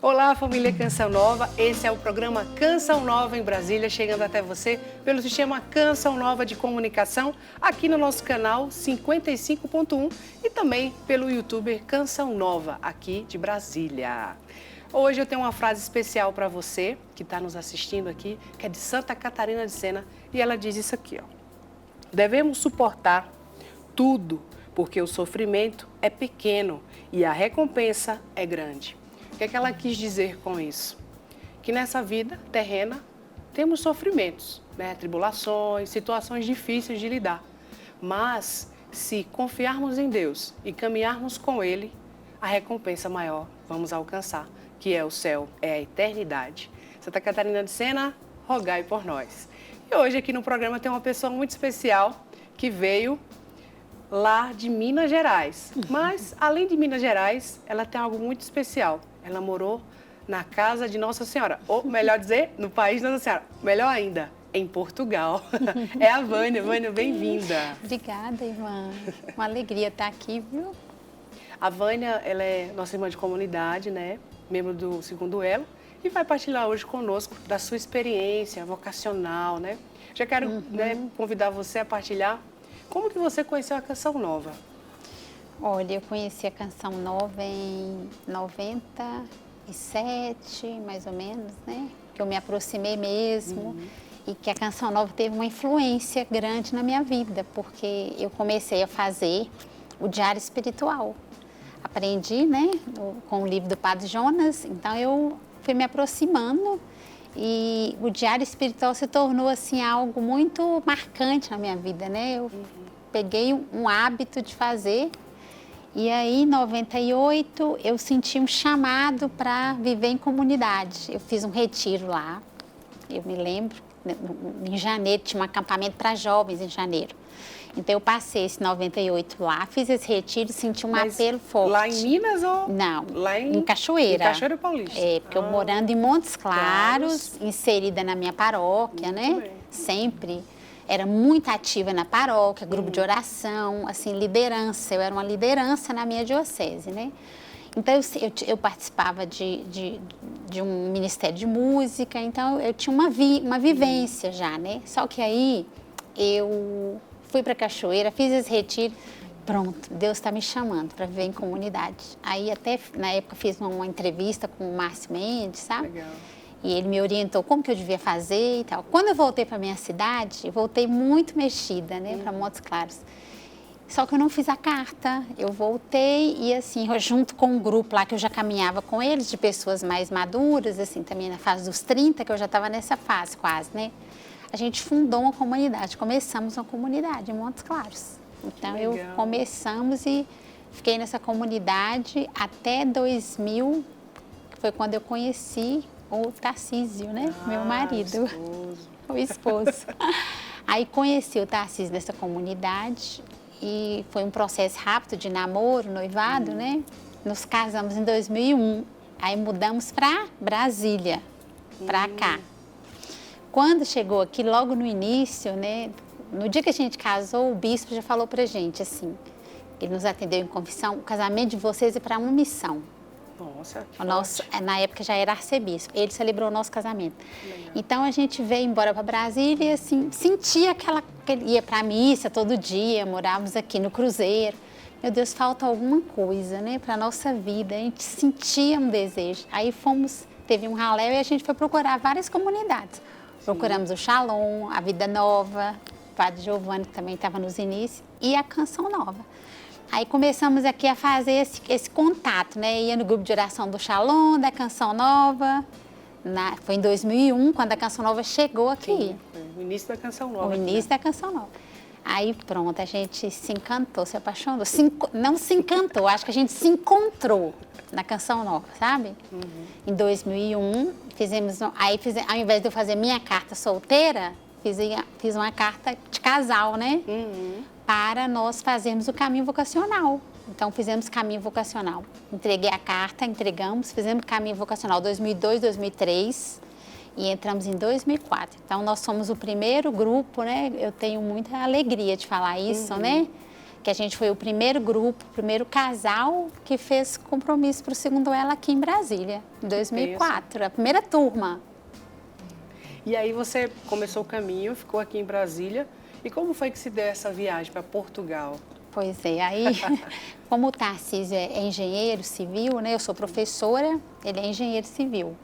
Olá, família Canção Nova. Esse é o programa Canção Nova em Brasília, chegando até você pelo sistema Canção Nova de Comunicação, aqui no nosso canal 55.1 e também pelo youtuber Canção Nova, aqui de Brasília. Hoje eu tenho uma frase especial para você que está nos assistindo aqui, que é de Santa Catarina de Sena, e ela diz isso aqui, ó. Devemos suportar tudo, porque o sofrimento é pequeno e a recompensa é grande. O que é que ela quis dizer com isso? Que nessa vida terrena temos sofrimentos, né? Tribulações, situações difíceis de lidar. Mas se confiarmos em Deus e caminharmos com Ele, a recompensa maior vamos alcançar, que é o céu, é a eternidade. Santa Catarina de Sena, rogai por nós. E hoje aqui no programa tem uma pessoa muito especial que veio lá de Minas Gerais. Mas, além de Minas Gerais, ela tem algo muito especial. Ela morou na casa de Nossa Senhora, ou melhor dizer, no país de Nossa Senhora. Melhor ainda, em Portugal. É a Vânia. Vânia, bem-vinda. Obrigada, irmã. Uma alegria estar aqui, viu? A Vânia, ela é nossa irmã de comunidade, né? Membro do Segundo Elo, e vai partilhar hoje conosco da sua experiência vocacional, né? Já quero convidar você a partilhar como que você conheceu a Canção Nova. Olha, eu conheci a Canção Nova em 97, mais ou menos, né? Que eu me aproximei mesmo e que a Canção Nova teve uma influência grande na minha vida, porque eu comecei a fazer o diário espiritual. Aprendi, né, com o livro do Padre Jonas, então eu fui me aproximando e o diário espiritual se tornou, assim, algo muito marcante na minha vida, né? Eu peguei um hábito de fazer. E aí, em 98, eu senti um chamado para viver em comunidade. Eu fiz um retiro lá, eu me lembro, em janeiro, tinha um acampamento para jovens em janeiro. Então, eu passei esse 98 lá, fiz esse retiro, senti um apelo forte. Lá em Minas ou? Não, lá em Cachoeira. Em Cachoeira Paulista. É, porque eu morando em Montes Claros, inserida na minha paróquia, Muito né? bem. Sempre. Era muito ativa na paróquia, grupo de oração, assim, liderança. Eu era uma liderança na minha diocese, né? Então, eu participava de um ministério de música, então eu tinha uma vivência já, né? Só que aí eu fui para Cachoeira, fiz esse retiro, pronto, Deus está me chamando para viver em comunidade. Aí até, na época, fiz uma entrevista com o Márcio Mendes, sabe? Legal. E ele me orientou como que eu devia fazer e tal. Quando eu voltei para minha cidade, eu voltei muito mexida, né, para Montes Claros. Só que eu não fiz a carta. Eu voltei e, assim, eu, junto com um grupo lá que eu já caminhava com eles, de pessoas mais maduras, assim, também na fase dos 30, que eu já estava nessa fase quase, né? A gente fundou uma comunidade, começamos uma comunidade em Montes Claros. Então, começamos e fiquei nessa comunidade até 2000, que foi quando eu conheci o Tarcísio, né? Meu marido, o esposo. Aí conheci o Tarcísio nessa comunidade e foi um processo rápido de namoro, noivado, né? Nos casamos em 2001, aí mudamos para Brasília, para cá. Quando chegou aqui, logo no início, né? No dia que a gente casou, o bispo já falou pra gente assim, ele nos atendeu em confissão, o casamento de vocês é para uma missão. Nossa, que Na época já era arcebispo, ele celebrou o nosso casamento. Legal. Então a gente veio embora para Brasília e assim, sentia ia para a missa todo dia, morávamos aqui no Cruzeiro. Meu Deus, falta alguma coisa, né, para a nossa vida, a gente sentia um desejo. Aí teve um ralé e a gente foi procurar várias comunidades. Sim. Procuramos o Shalom, a Vida Nova, o Padre Giovanni, que também estava nos inícios, e a Canção Nova. Aí começamos aqui a fazer esse contato, né? Ia no grupo de oração do Shalom, da Canção Nova. Foi em 2001, quando a Canção Nova chegou aqui. Sim, foi o início da Canção Nova. O início da Canção Nova. Aí pronto, a gente se encantou, se apaixonou. Não se encantou, acho que a gente se encontrou na Canção Nova, sabe? Em 2001, ao invés de eu fazer minha carta solteira, fiz uma carta de casal, né? Para nós fazermos o caminho vocacional. Então, fizemos caminho vocacional. Entreguei a carta, entregamos, fizemos caminho vocacional 2002, 2003 e entramos em 2004. Então, nós somos o primeiro grupo, né? Eu tenho muita alegria de falar isso, né? Que a gente foi o primeiro grupo, o primeiro casal que fez compromisso para o Segundo Ela aqui em Brasília, em 2004, a primeira turma. E aí você começou o caminho, ficou aqui em Brasília. E como foi que se deu essa viagem para Portugal? Pois é, aí, como o Tarcísio é engenheiro civil, né? Eu sou professora, ele é engenheiro civil.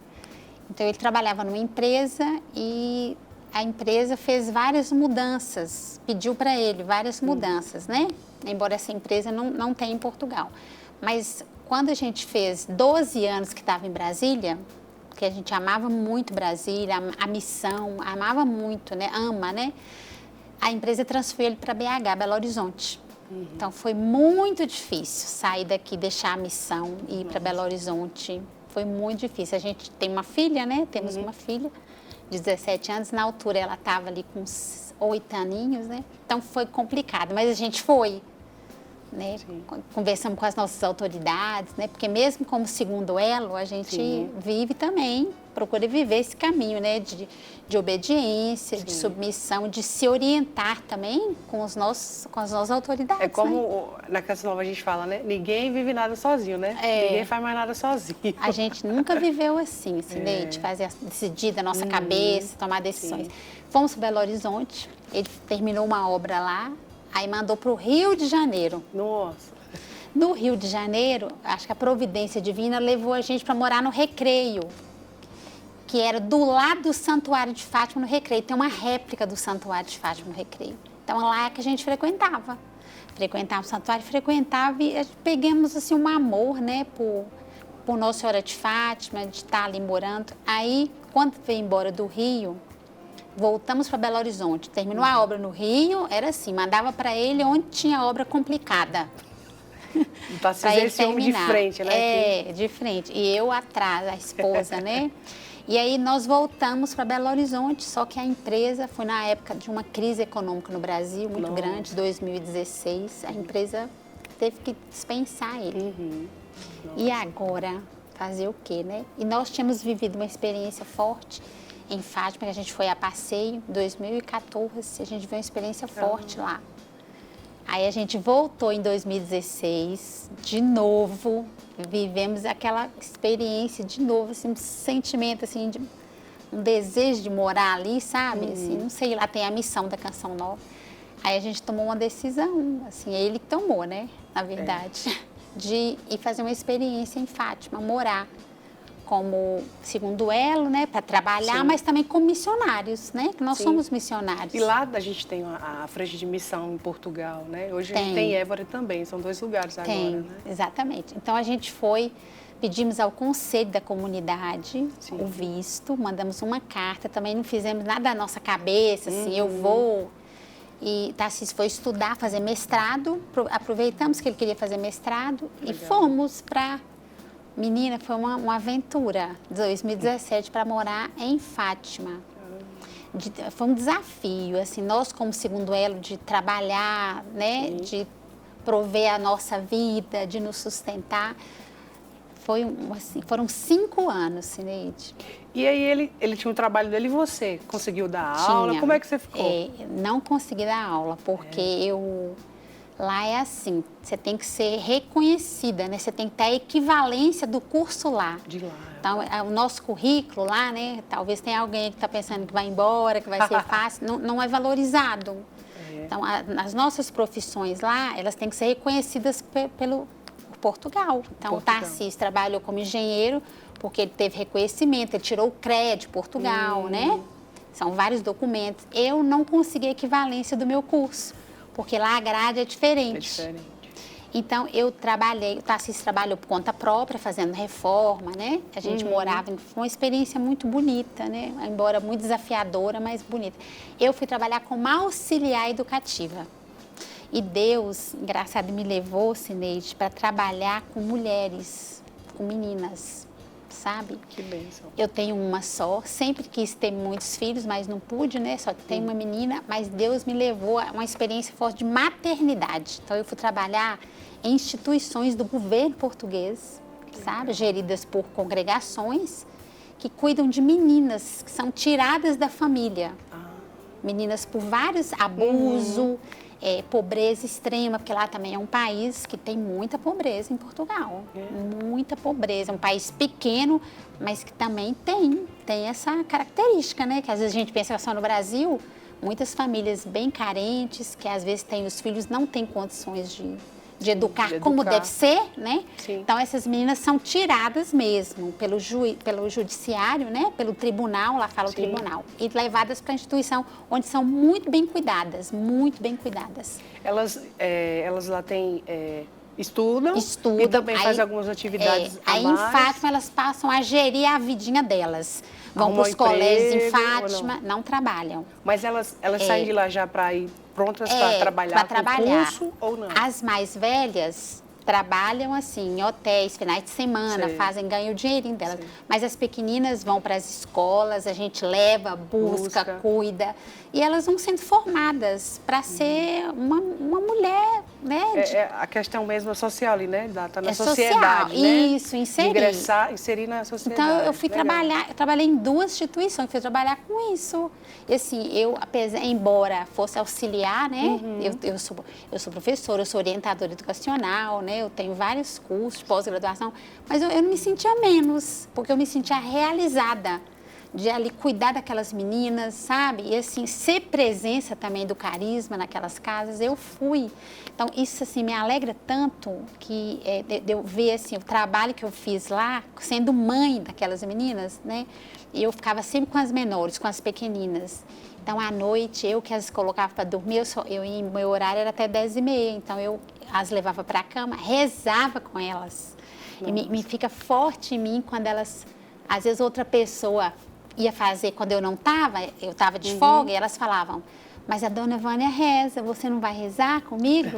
Então, ele trabalhava numa empresa e a empresa fez várias mudanças, pediu para ele várias mudanças, né? Embora essa empresa não tenha em Portugal. Mas quando a gente fez 12 anos que estava em Brasília, que a gente amava muito Brasília, a missão, amava muito, né? Ama, né? A empresa transferiu ele para BH, Belo Horizonte. Então, foi muito difícil sair daqui, deixar a missão e ir para Belo Horizonte. Foi muito difícil. A gente tem uma filha, né? Temos uma filha de 17 anos. Na altura, ela estava ali com uns 8 aninhos, né? Então, foi complicado. Mas a gente foi, né? Conversamos com as nossas autoridades, né? Porque mesmo como segundo elo, a gente vive também, procura viver esse caminho, né? De obediência, de submissão, de se orientar também com as nossas autoridades. É como na Canção Nova a gente fala, né? Ninguém vive nada sozinho, né? Ninguém faz mais nada sozinho. A gente nunca viveu assim, de fazer decidir da nossa cabeça, tomar decisões. Fomos para Belo Horizonte, ele terminou uma obra lá, aí mandou para o Rio de Janeiro. Nossa. No Rio de Janeiro, acho que a providência divina levou a gente para morar no Recreio, que era do lado do Santuário de Fátima, no Recreio. Tem uma réplica do Santuário de Fátima no Recreio. Então, lá é que a gente frequentava. Frequentava o santuário, frequentava e pegamos, assim, um amor, né, por Nossa Senhora de Fátima, de estar ali morando. Aí, quando veio embora do Rio, voltamos para Belo Horizonte. Terminou a obra no Rio, era assim, mandava para ele onde tinha obra complicada. Para fazer esse homem de frente, né? É, de frente. E eu atrás, a esposa, né? E aí nós voltamos para Belo Horizonte, só que a empresa foi na época de uma crise econômica no Brasil, muito grande, 2016. A empresa teve que dispensar ele. E agora, fazer o quê, né? E nós tínhamos vivido uma experiência forte em Fátima, que a gente foi a passeio, em 2014, a gente viu uma experiência forte lá. Aí a gente voltou em 2016, de novo, vivemos aquela experiência de novo, assim, um sentimento, assim, de um desejo de morar ali, sabe? Assim, não sei, lá tem a missão da Canção Nova. Aí a gente tomou uma decisão, assim, é ele que tomou, né, na verdade, de ir fazer uma experiência em Fátima, morar como segundo elo, né, para trabalhar, mas também como missionários, né, que nós somos missionários. E lá a gente tem a frente de missão em Portugal, né? Hoje a gente tem Évora também, são 2 lugares agora, né? Exatamente. Então a gente foi, pedimos ao conselho da comunidade o visto, mandamos uma carta, também não fizemos nada da nossa cabeça, assim, eu vou. E Tarcísio foi estudar, fazer mestrado, aproveitamos que ele queria fazer mestrado e fomos para... Menina, foi uma aventura, 2017, para morar em Fátima. Foi um desafio, assim, nós como segundo elo de trabalhar, né, de prover a nossa vida, de nos sustentar. Foram 5 anos, Cineide. E aí ele tinha um trabalho dele e você conseguiu dar aula? Como é que você ficou? Não consegui dar aula, porque lá é assim, você tem que ser reconhecida, né? Você tem que ter a equivalência do curso lá. De lá. Então, o nosso currículo lá, né? Talvez tenha alguém que está pensando que vai embora, que vai ser fácil, não é valorizado. Então, as nossas profissões lá, elas têm que ser reconhecidas por Portugal. Então, o Tarcísio trabalhou como engenheiro, porque ele teve reconhecimento, ele tirou o CREA de Portugal, né? São vários documentos. Eu não consegui a equivalência do meu curso, porque lá a grade é diferente. É diferente. Então, o Tarcísio trabalhou por conta própria, fazendo reforma, né? A gente morava, foi uma experiência muito bonita, né? Embora muito desafiadora, mas bonita. Eu fui trabalhar como auxiliar educativa. E Deus, engraçado, me levou, Cineide, para trabalhar com mulheres, com meninas. sabe? Que bênção. Eu tenho uma só, sempre quis ter muitos filhos, mas não pude, né? Só tenho uma menina, mas Deus me levou a uma experiência forte de maternidade. Então, eu fui trabalhar em instituições do governo português, sabe? Geridas por congregações que cuidam de meninas que são tiradas da família. Meninas por vários abusos, pobreza extrema, porque lá também é um país que tem muita pobreza em Portugal. Muita pobreza. É um país pequeno, mas que também tem essa característica, né? Que às vezes a gente pensa só no Brasil, muitas famílias bem carentes, que às vezes têm os filhos, não têm condições de educar como deve ser, né? Sim. Então, essas meninas são tiradas mesmo pelo judiciário, né? Pelo tribunal, lá fala o tribunal, e levadas para a instituição, onde são muito bem cuidadas, muito bem cuidadas. Elas lá têm... Estudam e também fazem algumas atividades a aí mais. Em Fátima, elas passam a gerir a vidinha delas. Vão para os Arrumam colégios em emprego, Fátima, não trabalham. Mas elas saem de lá já para ir prontas para trabalhar com curso ou não? As mais velhas trabalham assim em hotéis, finais de semana, ganham o dinheirinho delas. Mas as pequeninas vão para as escolas, a gente leva, busca, cuida. E elas vão sendo formadas para ser uma mulher, né? A questão mesmo social ali, né? Tá na social, sociedade, né? Isso, inserir. Inserir na sociedade. Então, eu fui eu trabalhei em 2 instituições, fui trabalhar com isso. E assim, embora fosse auxiliar, né? Eu sou professora, eu sou orientadora educacional, né? Eu tenho vários cursos de pós-graduação, mas eu não me sentia menos, porque eu me sentia realizada de ali cuidar daquelas meninas, sabe? E assim, ser presença também do carisma naquelas casas, eu fui. Então, isso assim, me alegra tanto que de eu ver assim, o trabalho que eu fiz lá, sendo mãe daquelas meninas, né? E eu ficava sempre com as menores, com as pequeninas. Então, à noite, eu que as colocava para dormir, meu horário era até 10h30, então eu as levava para a cama, rezava com elas. E me fica forte em mim quando elas, às vezes outra pessoa ia fazer quando eu estava de folga, e elas falavam, mas a dona Vânia reza, você não vai rezar comigo?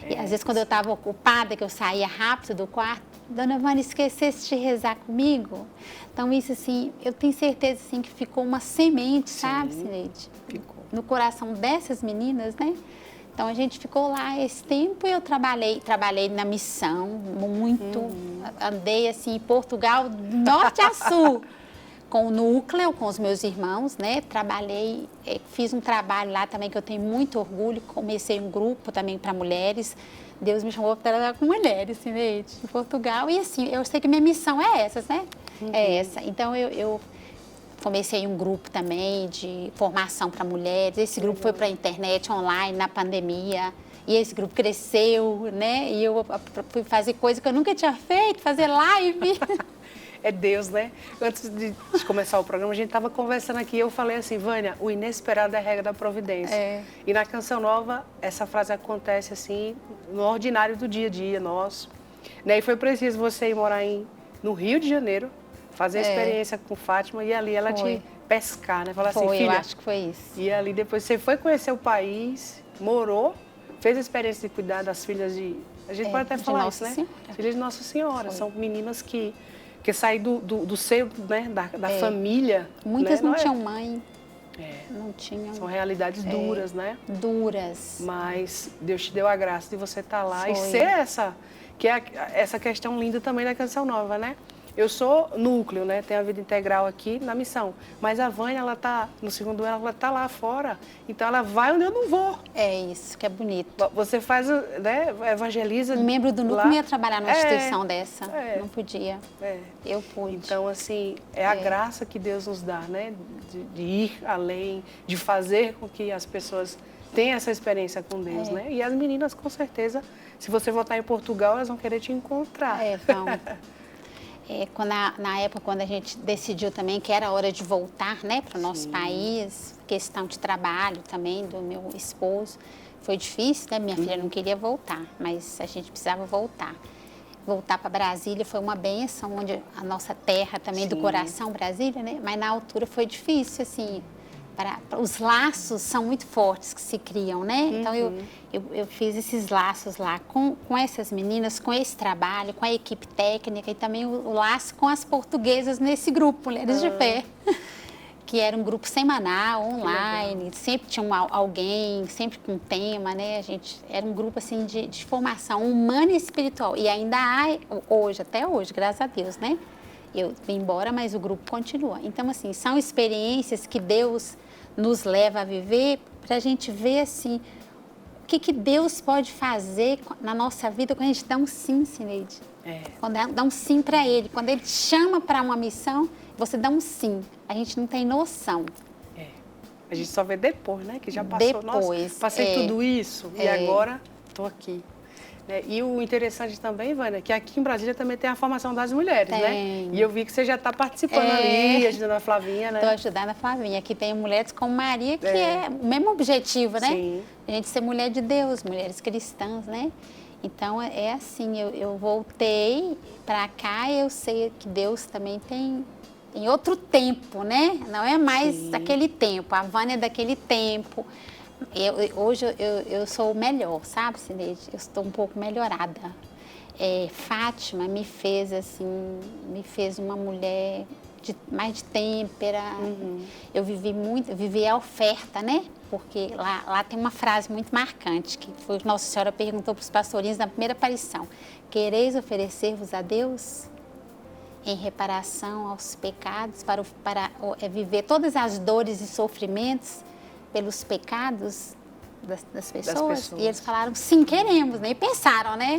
E às vezes quando eu estava ocupada, que eu saía rápido do quarto, dona Vânia, esquecesse de rezar comigo? Então isso assim, eu tenho certeza assim, que ficou uma semente, sabe, Cineide? Ficou. No coração dessas meninas, né? Então a gente ficou lá esse tempo e eu trabalhei na missão muito, andei assim em Portugal, norte a sul, com o núcleo, com os meus irmãos, né? Trabalhei, fiz um trabalho lá também que eu tenho muito orgulho, comecei um grupo também para mulheres. Deus me chamou para trabalhar com mulheres, Cineide, em Portugal. E assim, eu sei que minha missão é essa, né? É essa. Então eu comecei um grupo também de formação para mulheres. Esse grupo foi para a internet, online, na pandemia. E esse grupo cresceu, né? E eu fui fazer coisa que eu nunca tinha feito, fazer live. É Deus, né? Antes de começar o programa, a gente estava conversando aqui e eu falei assim, Vânia, o inesperado é a regra da providência. E na Canção Nova, essa frase acontece assim, no ordinário do dia a dia nosso. Né? E foi preciso você ir morar no Rio de Janeiro, fazer a experiência com Fátima e ali ela te pescar, né? Falar assim, filha, eu acho que foi isso. E ali depois você foi conhecer o país, morou, fez a experiência de cuidar das filhas de... A gente pode até falar isso, né? Filhas de Nossa Senhora. São meninas que saem do seio, né, da família. Muitas né? não tinham mãe. Não tinham. São realidades duras, né? Duras. Mas Deus te deu a graça de você estar lá e ser essa questão linda também da Canção Nova, né? Eu sou núcleo, né? Tenho a vida integral aqui na missão. Mas a Vânia, ela tá, no segundo ano, ela tá lá fora. Então, ela vai onde eu não vou. É isso, que é bonito. Você faz, né? Evangeliza. Um membro do núcleo não ia trabalhar numa instituição dessa. Não podia. Eu pude. Então, assim, é a graça que Deus nos dá, né? De ir além, de fazer com que as pessoas tenham essa experiência com Deus, né? E as meninas, com certeza, se você voltar em Portugal, elas vão querer te encontrar. Então... na época, quando a gente decidiu também que era hora de voltar, né, para o nosso país, questão de trabalho também do meu esposo, foi difícil, né? Minha filha não queria voltar, mas a gente precisava voltar. Voltar para Brasília foi uma bênção, onde a nossa terra também do coração, Brasília, né? Mas na altura foi difícil, assim, os laços são muito fortes que se criam, né? Então, eu fiz esses laços lá com essas meninas, com esse trabalho, com a equipe técnica e também o laço com as portuguesas nesse grupo, Mulheres de Fé, que era um grupo semanal, online, sempre tinha alguém, sempre com tema, né? A gente era um grupo, assim, de formação humana e espiritual. E ainda há hoje, até hoje, graças a Deus, né? Eu vim embora, mas o grupo continua. Então, assim, são experiências que Deus nos leva a viver para a gente ver, assim, o que Deus pode fazer na nossa vida quando a gente dá um sim, Cineide. Quando dá um sim para Ele. Quando Ele te chama para uma missão, você dá um sim. A gente não tem noção. A gente só vê depois, né? Que já passou. Depois, nossa, passei tudo isso e agora estou aqui. E o interessante também, Vânia, que aqui em Brasília também tem a formação das mulheres, né? E eu vi que você já está participando ali, ajudando a Flavinha, né? Estou ajudando a Flavinha. Aqui tem mulheres como Maria, que é o mesmo objetivo, né? Sim. A gente ser mulher de Deus, mulheres cristãs, né? Então, é assim, eu voltei para cá e eu sei que Deus também tem outro tempo, né? Não é mais aquele tempo, a Vânia daquele tempo. Hoje eu sou melhor, sabe, Cineide? Eu estou um pouco melhorada. Fátima me fez uma mulher mais de têmpera. Eu vivi a oferta, né? Porque lá tem uma frase muito marcante, que foi que Nossa Senhora perguntou para os pastorinhos na primeira aparição: quereis oferecer-vos a Deus em reparação aos pecados, para viver todas as dores e sofrimentos pelos pecados das pessoas? E eles falaram, sim, queremos, né? E pensaram, né?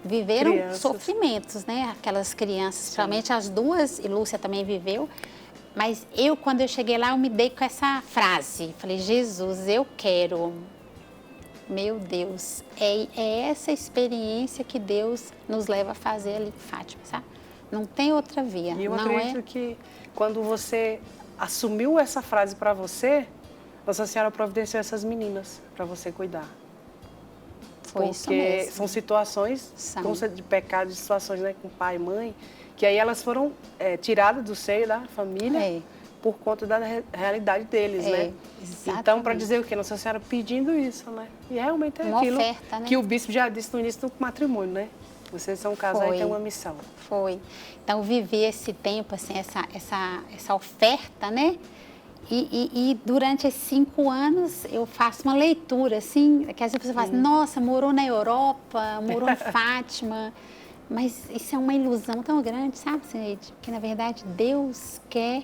Viveram sofrimentos, né? Aquelas crianças, principalmente as duas, e Lúcia também viveu. Mas quando eu cheguei lá, eu me dei com essa frase. Falei, Jesus, eu quero. Meu Deus, é essa experiência que Deus nos leva a fazer ali em Fátima, sabe? Não tem outra via. E eu acredito que quando você assumiu essa frase para você, Nossa Senhora providenciou essas meninas para você cuidar. Foi isso mesmo. Porque são situações de pecado, de situações, né, com pai e mãe, que aí elas foram tiradas do seio da família por conta da realidade deles, né? Exatamente. Então, para dizer o quê? Nossa Senhora pedindo isso, né? E realmente é uma aquilo oferta, né? Que o bispo já disse no início do matrimônio, né? Vocês são um casal e têm uma missão. Foi. Então, viver esse tempo, assim, essa oferta, né? E durante esses 5 anos, eu faço uma leitura, assim, que às vezes a pessoa fala assim, nossa, morou na Europa, morou em Fátima, mas isso é uma ilusão tão grande, sabe, Cineide? Que, na verdade, Deus quer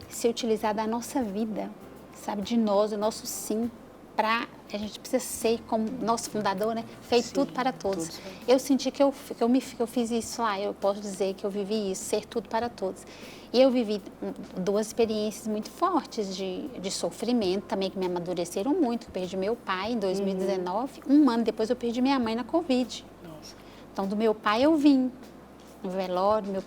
se utilizar da nossa vida, sabe, de nós, do nosso sim, a gente precisa ser, como nosso fundador, né? Feito tudo para todos. Eu senti que eu fiz isso lá, eu posso dizer que eu vivi isso, ser tudo para todos. E eu vivi 2 experiências muito fortes de sofrimento também, que me amadureceram muito. Eu perdi meu pai em 2019, 1 ano depois eu perdi minha mãe na Covid. Nossa. Então, do meu pai eu vim no velório,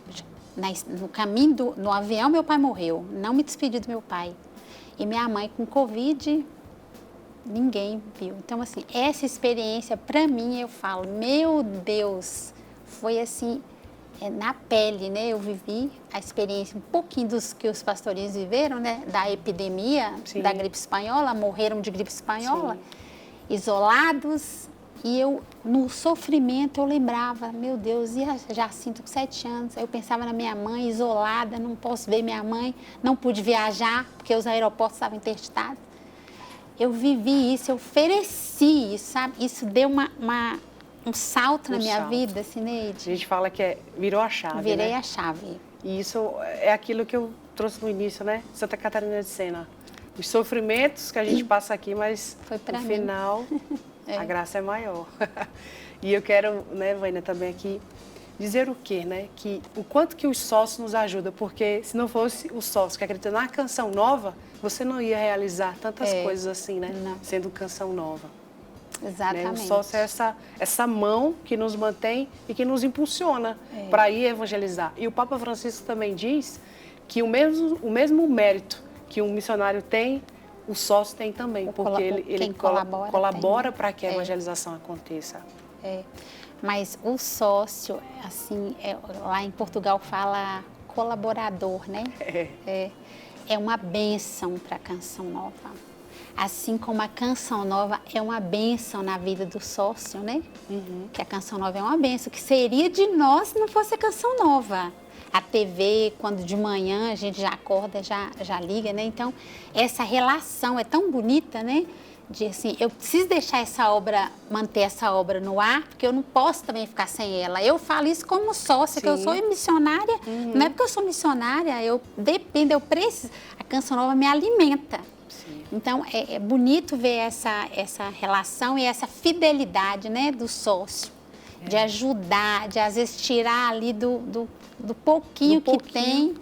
no caminho, no avião meu pai morreu, não me despedi do meu pai. E minha mãe com Covid, ninguém viu. Então, assim, essa experiência, para mim, eu falo, meu Deus, foi assim, na pele, né? Eu vivi a experiência, um pouquinho dos que os pastorinhos viveram, né? Da epidemia, da gripe espanhola, morreram de gripe espanhola, isolados. E eu, no sofrimento, eu lembrava, meu Deus, e a Jacinta com 7 anos, eu pensava na minha mãe, isolada, não posso ver minha mãe, não pude viajar, porque os aeroportos estavam interditados. Eu vivi isso, eu ofereci isso, sabe? Isso deu um salto na minha vida, Cineide. A gente fala que virou a chave, Virei né? a chave. E isso é aquilo que eu trouxe no início, né? Santa Catarina de Sena. Os sofrimentos que a gente passa aqui, mas no final a graça é maior. E eu quero, né, Vânia, também aqui dizer o quê, né? Que o quanto que os sócios nos ajudam, porque se não fosse o sócio que acredita na Canção Nova, você não ia realizar tantas coisas assim, né? Não. Sendo Canção Nova. Exatamente. Né? O sócio é essa mão que nos mantém e que nos impulsiona para ir evangelizar. E o Papa Francisco também diz que o mesmo mérito que um missionário tem, o sócio tem também, porque ele colabora para que a evangelização aconteça. Mas o sócio, assim, lá em Portugal fala colaborador, né? é uma bênção para a Canção Nova. Assim como a Canção Nova é uma bênção na vida do sócio, né? Que a Canção Nova é uma bênção, que seria de nós se não fosse a Canção Nova. A TV, quando de manhã a gente já acorda, já liga, né? Então, essa relação é tão bonita, né? De assim, eu preciso deixar essa obra, manter essa obra no ar, porque eu não posso também ficar sem ela. Eu falo isso como sócia, que eu sou missionária, não é porque eu sou missionária, eu dependo, eu preciso. A Canção Nova me alimenta. Sim. Então, é bonito ver essa relação e essa fidelidade, né, do sócio, de ajudar, de às vezes tirar ali do pouquinho que tem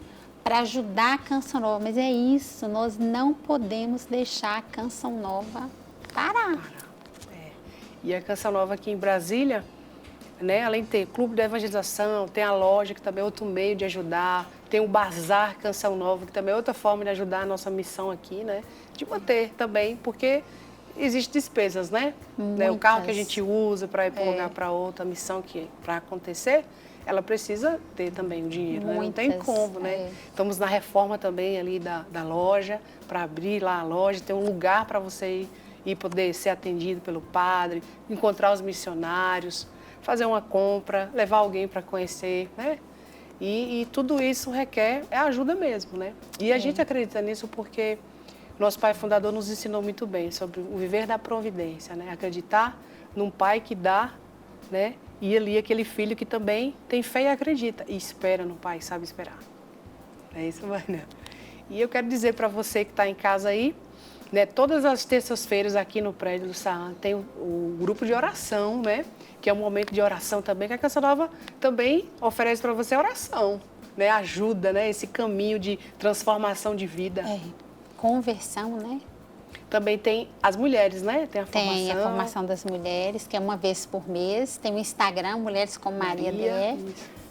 para ajudar a Canção Nova. Mas é isso, nós não podemos deixar a Canção Nova parar. E a Canção Nova aqui em Brasília, né, além de ter clube de evangelização, tem a loja, que também é outro meio de ajudar, tem o Bazar Canção Nova, que também é outra forma de ajudar a nossa missão aqui, né, de manter também, porque existem despesas, né? O carro que a gente usa para ir para um lugar para outro, a missão que para acontecer, ela precisa ter também o dinheiro, né? Não tem como, né? Estamos na reforma também ali da loja, para abrir lá a loja, ter um lugar para você ir poder ser atendido pelo padre, encontrar os missionários, fazer uma compra, levar alguém para conhecer, né? E tudo isso requer ajuda mesmo, né? E a gente acredita nisso porque nosso pai fundador nos ensinou muito bem sobre o viver da providência, né? Acreditar num pai que dá, né? E ali aquele filho que também tem fé e acredita e espera no pai, sabe esperar. É isso, Vânia. E eu quero dizer para você que está em casa aí, né? Todas as terças-feiras aqui no prédio do Saan tem o grupo de oração, né? Que é um momento de oração também, que a Canção Nova também oferece para você oração, né? Ajuda, né? Esse caminho de transformação de vida. Conversão, né? Também tem as mulheres, né? Tem a formação das mulheres, que é uma vez por mês. Tem o Instagram, Mulheres com Maria Dé.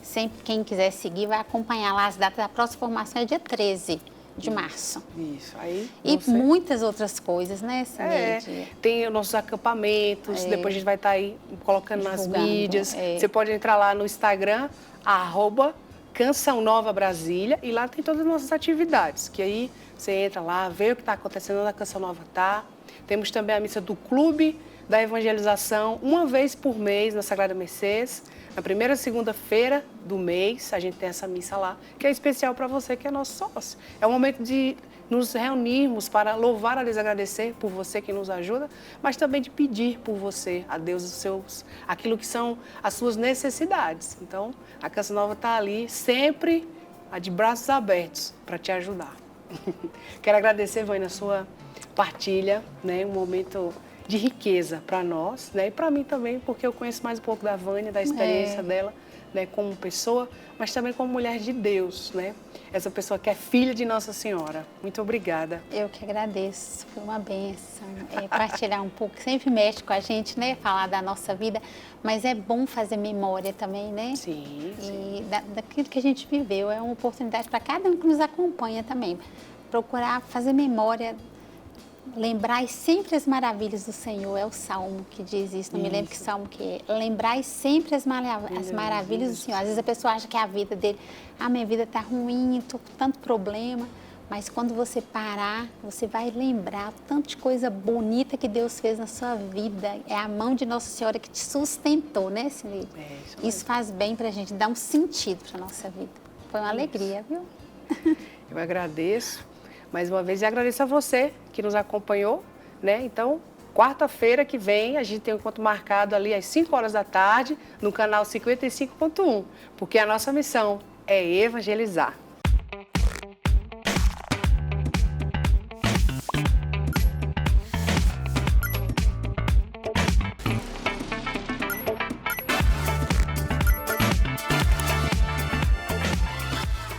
Sempre quem quiser seguir vai acompanhar lá as datas. A próxima formação é dia 13 de março. Isso. Aí, muitas outras coisas, né, tem os nossos acampamentos, depois a gente vai estar aí colocando nas mídias. Você pode entrar lá no Instagram, @Canção Nova Brasília, e lá tem todas as nossas atividades, que aí você entra lá, vê o que está acontecendo, onde a Canção Nova está. Temos também a missa do Clube da Evangelização, uma vez por mês, na Sagrada Mercês. Na primeira segunda-feira do mês, a gente tem essa missa lá, que é especial para você, que é nosso sócio. É um momento de nos reunirmos para louvar a Deus, agradecer por você que nos ajuda, mas também de pedir por você, a Deus, aquilo que são as suas necessidades. Então, a Canção Nova está ali sempre de braços abertos para te ajudar. Quero agradecer, Vânia, a sua partilha, né? Um momento de riqueza para nós, né? E para mim também, porque eu conheço mais um pouco da Vânia, da experiência dela, né? Como pessoa, mas também como mulher de Deus, né? Essa pessoa que é filha de Nossa Senhora. Muito obrigada. Eu que agradeço, foi uma bênção. Partilhar um pouco, sempre mexe com a gente, né? Falar da nossa vida, mas é bom fazer memória também, né? Sim. E daquilo que a gente viveu, é uma oportunidade para cada um que nos acompanha também. Procurar fazer memória, lembrai sempre as maravilhas do Senhor, é o Salmo que diz isso, não me lembro que Salmo que é. Lembrai sempre as maravilhas do Senhor. Às vezes a pessoa acha que a vida dele, minha vida está ruim, estou com tanto problema, mas quando você parar, você vai lembrar o tanto de coisa bonita que Deus fez na sua vida. É a mão de Nossa Senhora que te sustentou, né, Silvia? Isso faz bem para a gente, dá um sentido para a nossa vida. Foi uma alegria, viu? Eu agradeço mais uma vez e agradeço a você que nos acompanhou, né? Então, quarta-feira que vem, a gente tem um encontro marcado ali às 5 horas da tarde no canal 55.1, porque a nossa missão é evangelizar.